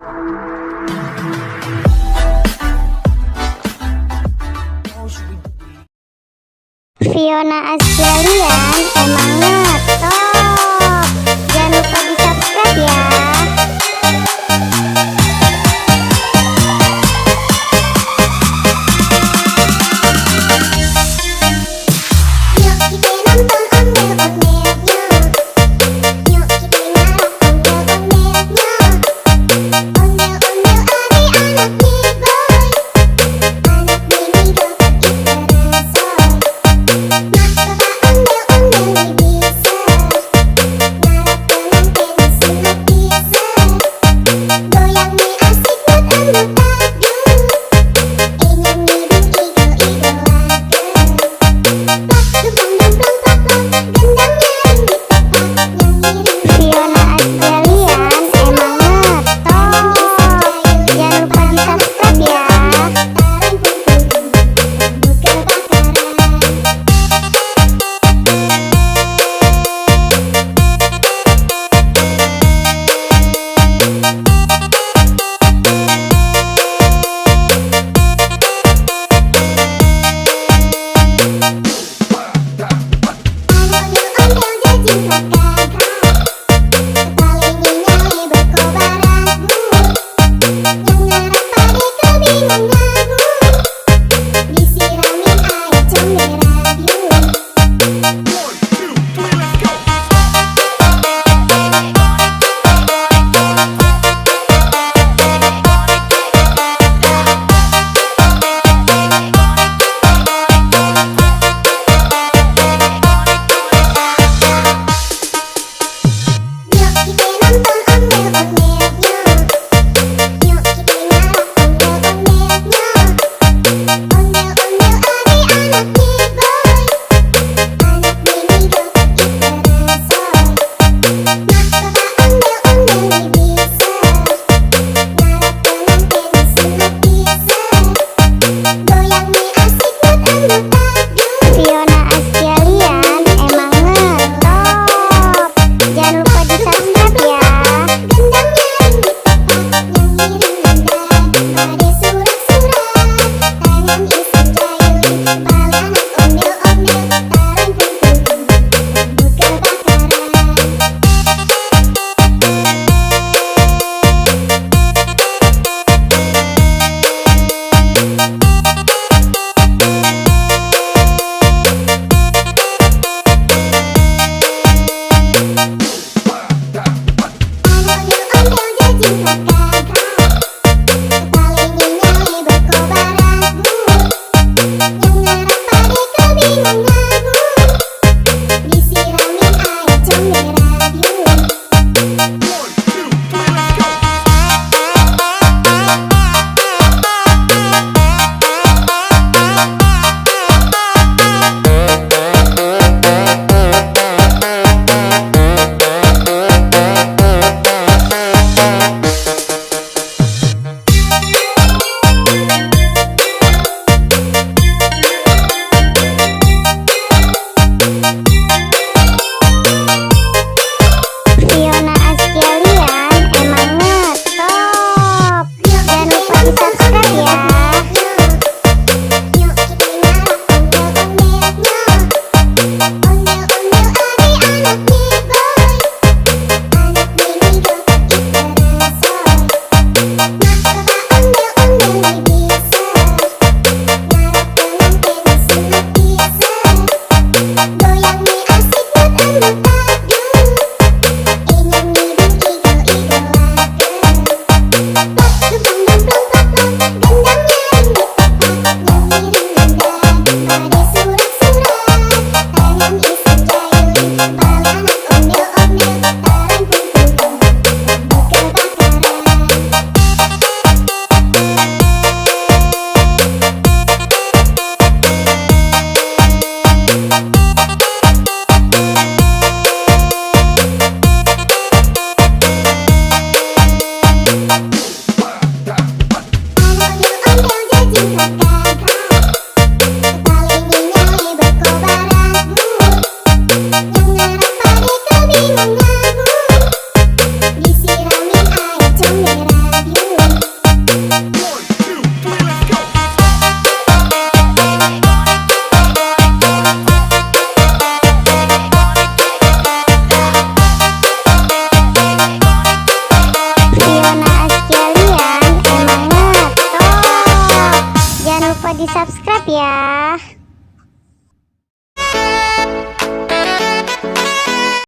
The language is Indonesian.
Fiona Azalian emang ngetop. Jangan lupa di subscribe ya. Yuk kita nonton ondel-ondelnya. Yuk kita ngarap ondel-ondelnya. Ondel-ondel ari anak big boy. Anak mini dompet iteresoy. Nak coba ondel-ondel di bisa. Ngarap dengan tenis sunat bisa. Goyang mi asik buat rambut adu. Ingin ngidung igel-igelakan. Plak dumplang dumplang plak plak. Gendangnya ring di tepak. Nyang miring Fiona Azalian emang ngetop. Jangan lupa di subscribe ya. Taran pun pun rambut kebakaran. lupa di subscribe ya.